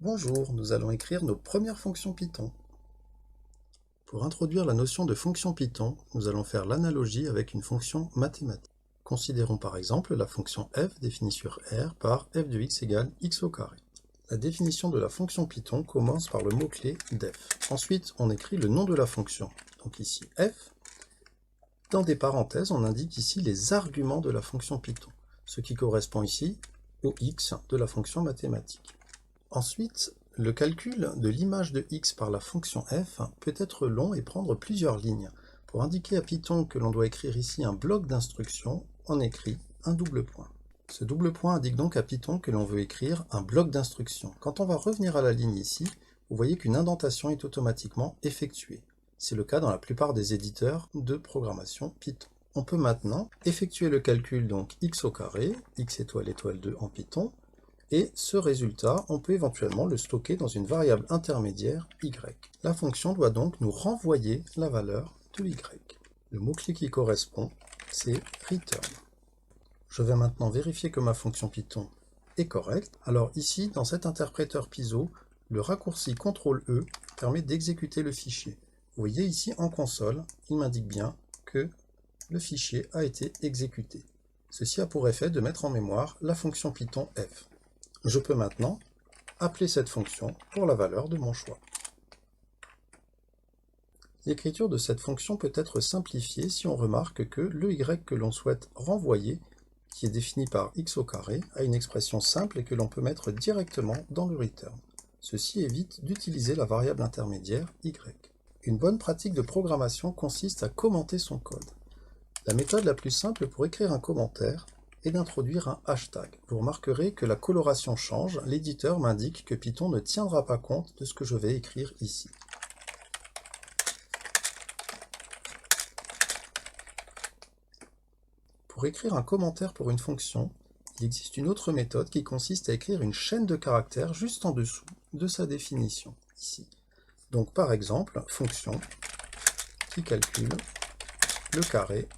Bonjour, nous allons écrire nos premières fonctions Python. Pour introduire la notion de fonction Python, nous allons faire l'analogie avec une fonction mathématique. Considérons par exemple la fonction f définie sur R par f de x égale x au carré. La définition de la fonction Python commence par le mot-clé def. Ensuite, on écrit le nom de la fonction, donc ici f. Dans des parenthèses, on indique ici les arguments de la fonction Python, ce qui correspond ici au x de la fonction mathématique. Ensuite, le calcul de l'image de x par la fonction f peut être long et prendre plusieurs lignes. Pour indiquer à Python que l'on doit écrire ici un bloc d'instructions, on écrit un double point. Ce double point indique donc à Python que l'on veut écrire un bloc d'instructions. Quand on va revenir à la ligne ici, vous voyez qu'une indentation est automatiquement effectuée. C'est le cas dans la plupart des éditeurs de programmation Python. On peut maintenant effectuer le calcul donc x au carré, x étoile étoile 2 en Python, et ce résultat, on peut éventuellement le stocker dans une variable intermédiaire y. La fonction doit donc nous renvoyer la valeur de y. Le mot-clé qui correspond, c'est return. Je vais maintenant vérifier que ma fonction Python est correcte. Alors ici, dans cet interpréteur Python, le raccourci CTRL-E permet d'exécuter le fichier. Vous voyez ici en console, il m'indique bien que le fichier a été exécuté. Ceci a pour effet de mettre en mémoire la fonction Python f. Je peux maintenant appeler cette fonction pour la valeur de mon choix. L'écriture de cette fonction peut être simplifiée si on remarque que le y que l'on souhaite renvoyer, qui est défini par x au carré, a une expression simple et que l'on peut mettre directement dans le return. Ceci évite d'utiliser la variable intermédiaire y. Une bonne pratique de programmation consiste à commenter son code. La méthode la plus simple pour écrire un commentaire et d'introduire un hashtag. Vous remarquerez que la coloration change, l'éditeur m'indique que Python ne tiendra pas compte de ce que je vais écrire ici. Pour écrire un commentaire pour une fonction, il existe une autre méthode qui consiste à écrire une chaîne de caractères juste en dessous de sa définition, ici. Donc par exemple, fonction qui calcule le carré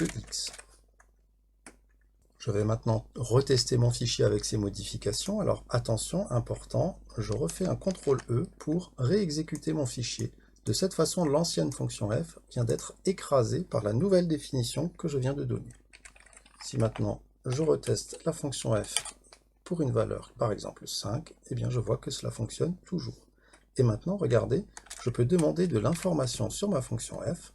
de x. Je vais maintenant retester mon fichier avec ces modifications. Alors attention, important, je refais un CTRL-E pour réexécuter mon fichier. De cette façon, l'ancienne fonction f vient d'être écrasée par la nouvelle définition que je viens de donner. Si maintenant je reteste la fonction f pour une valeur, par exemple 5, eh bien je vois que cela fonctionne toujours. Et maintenant, regardez, je peux demander de l'information sur ma fonction f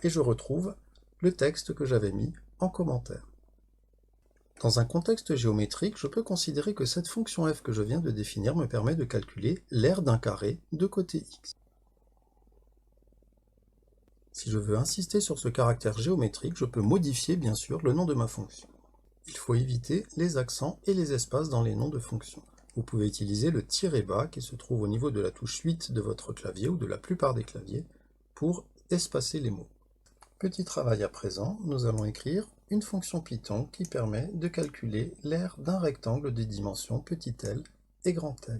et je retrouve le texte que j'avais mis en commentaire. Dans un contexte géométrique, je peux considérer que cette fonction f que je viens de définir me permet de calculer l'aire d'un carré de côté x. Si je veux insister sur ce caractère géométrique, je peux modifier bien sûr le nom de ma fonction. Il faut éviter les accents et les espaces dans les noms de fonctions. Vous pouvez utiliser le tiret bas qui se trouve au niveau de la touche 8 de votre clavier ou de la plupart des claviers pour espacer les mots. Petit travail à présent, nous allons écrire une fonction Python qui permet de calculer l'aire d'un rectangle de dimension petit l et grand L.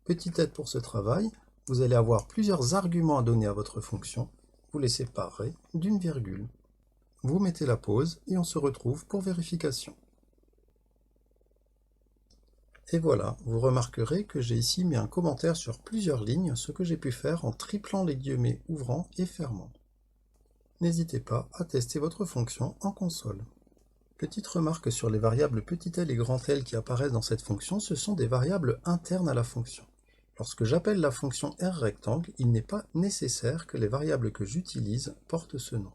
Petit aide pour ce travail, vous allez avoir plusieurs arguments à donner à votre fonction. Vous les séparez d'une virgule. Vous mettez la pause et on se retrouve pour vérification. Et voilà, vous remarquerez que j'ai ici mis un commentaire sur plusieurs lignes, ce que j'ai pu faire en triplant les guillemets ouvrants et fermants. N'hésitez pas à tester votre fonction en console. Petite remarque sur les variables petit l et grand L qui apparaissent dans cette fonction, ce sont des variables internes à la fonction. Lorsque j'appelle la fonction rRectangle, il n'est pas nécessaire que les variables que j'utilise portent ce nom.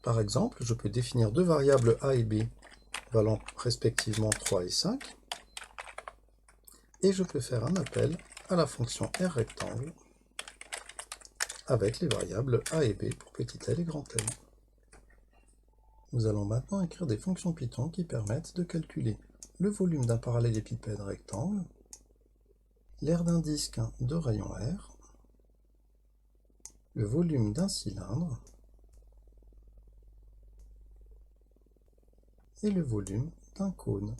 Par exemple, je peux définir deux variables a et b valant respectivement 3 et 5, et je peux faire un appel à la fonction rRectangle avec les variables a et b pour petit l et grand L. Nous allons maintenant écrire des fonctions Python qui permettent de calculer le volume d'un parallélépipède rectangle, l'aire d'un disque de rayon R, le volume d'un cylindre et le volume d'un cône.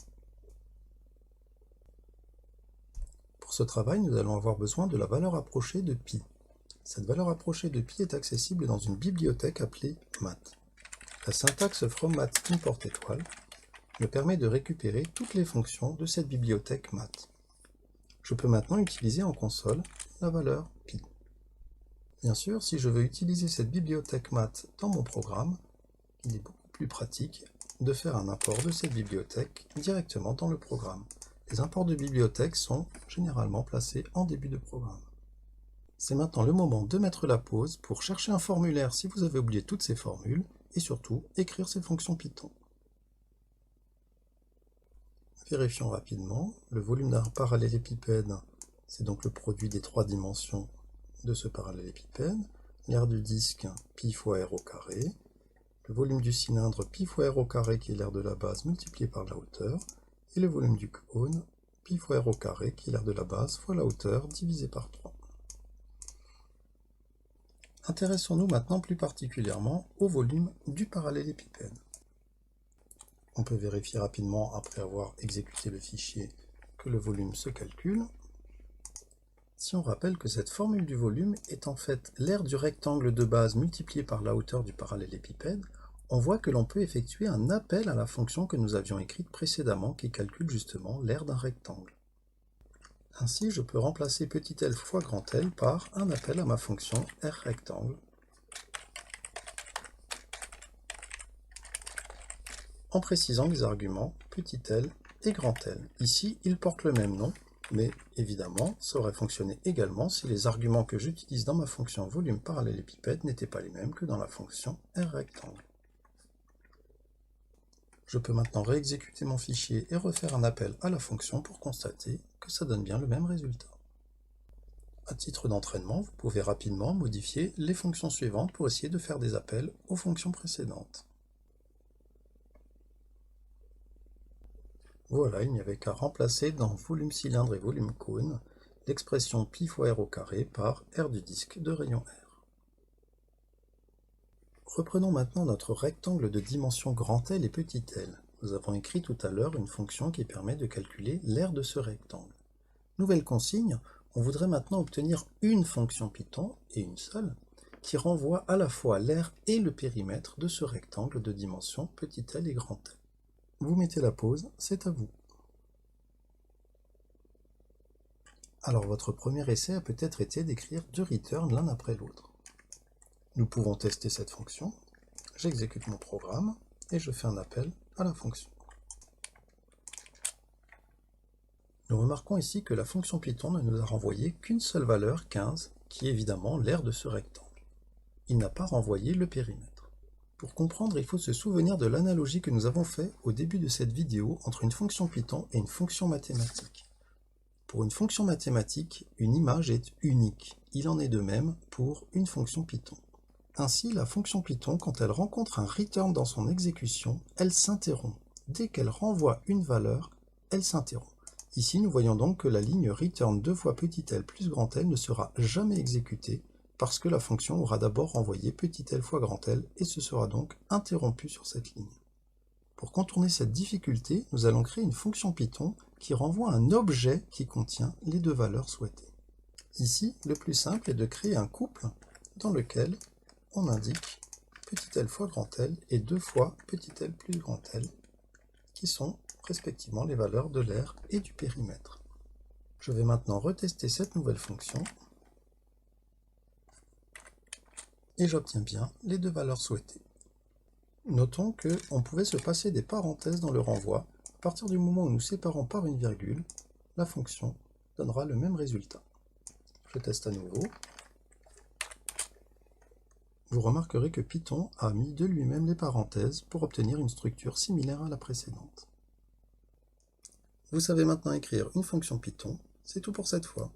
Pour ce travail, nous allons avoir besoin de la valeur approchée de pi. Cette valeur approchée de pi est accessible dans une bibliothèque appelée math. La syntaxe from math import étoile me permet de récupérer toutes les fonctions de cette bibliothèque math. Je peux maintenant utiliser en console la valeur pi. Bien sûr, si je veux utiliser cette bibliothèque math dans mon programme, il est beaucoup plus pratique de faire un import de cette bibliothèque directement dans le programme. Les imports de bibliothèques sont généralement placés en début de programme. C'est maintenant le moment de mettre la pause pour chercher un formulaire si vous avez oublié toutes ces formules et surtout écrire ces fonctions Python. Vérifions rapidement, le volume d'un parallélépipède, c'est donc le produit des trois dimensions de ce parallélépipède, l'aire du disque pi fois r au carré, le volume du cylindre pi fois r au carré qui est l'aire de la base multiplié par la hauteur, et le volume du cône pi fois r au carré qui est l'aire de la base fois la hauteur divisé par 3. Intéressons-nous maintenant plus particulièrement au volume du parallélépipède. On peut vérifier rapidement, après avoir exécuté le fichier, que le volume se calcule. Si on rappelle que cette formule du volume est en fait l'aire du rectangle de base multiplié par la hauteur du parallélépipède, on voit que l'on peut effectuer un appel à la fonction que nous avions écrite précédemment qui calcule justement l'aire d'un rectangle. Ainsi, je peux remplacer petit l fois grand L par un appel à ma fonction rRectangle en précisant les arguments petit l et grand L. Ici, ils portent le même nom, mais évidemment, ça aurait fonctionné également si les arguments que j'utilise dans ma fonction volume parallélépipède n'étaient pas les mêmes que dans la fonction rRectangle. Je peux maintenant réexécuter mon fichier et refaire un appel à la fonction pour constater que ça donne bien le même résultat. À titre d'entraînement, vous pouvez rapidement modifier les fonctions suivantes pour essayer de faire des appels aux fonctions précédentes. Voilà, il n'y avait qu'à remplacer dans volume cylindre et volume cône l'expression pi fois r au carré par r du disque de rayon r. Reprenons maintenant notre rectangle de dimension grand L et petit l. Nous avons écrit tout à l'heure une fonction qui permet de calculer l'aire de ce rectangle. Nouvelle consigne, on voudrait maintenant obtenir une fonction Python, et une seule, qui renvoie à la fois l'aire et le périmètre de ce rectangle de dimension petit l et grand L. Vous mettez la pause, c'est à vous. Alors votre premier essai a peut-être été d'écrire deux returns l'un après l'autre. Nous pouvons tester cette fonction. J'exécute mon programme et je fais un appel à la fonction. Nous remarquons ici que la fonction Python ne nous a renvoyé qu'une seule valeur, 15, qui est évidemment l'aire de ce rectangle. Il n'a pas renvoyé le périmètre. Pour comprendre, il faut se souvenir de l'analogie que nous avons faite au début de cette vidéo entre une fonction Python et une fonction mathématique. Pour une fonction mathématique, une image est unique. Il en est de même pour une fonction Python. Ainsi, la fonction Python, quand elle rencontre un return dans son exécution, elle s'interrompt. Dès qu'elle renvoie une valeur, elle s'interrompt. Ici, nous voyons donc que la ligne return 2 fois petit l plus grand L ne sera jamais exécutée parce que la fonction aura d'abord renvoyé petit l fois grand L et se sera donc interrompue sur cette ligne. Pour contourner cette difficulté, nous allons créer une fonction Python qui renvoie un objet qui contient les deux valeurs souhaitées. Ici, le plus simple est de créer un couple dans lequel on indique petit l fois grand L et 2 fois petit l plus grand L, qui sont respectivement les valeurs de l'aire et du périmètre. Je vais maintenant retester cette nouvelle fonction et j'obtiens bien les deux valeurs souhaitées. Notons qu'on pouvait se passer des parenthèses dans le renvoi. À partir du moment où nous séparons par une virgule, la fonction donnera le même résultat. Je teste à nouveau. Vous remarquerez que Python a mis de lui-même les parenthèses pour obtenir une structure similaire à la précédente. Vous savez maintenant écrire une fonction Python. C'est tout pour cette fois.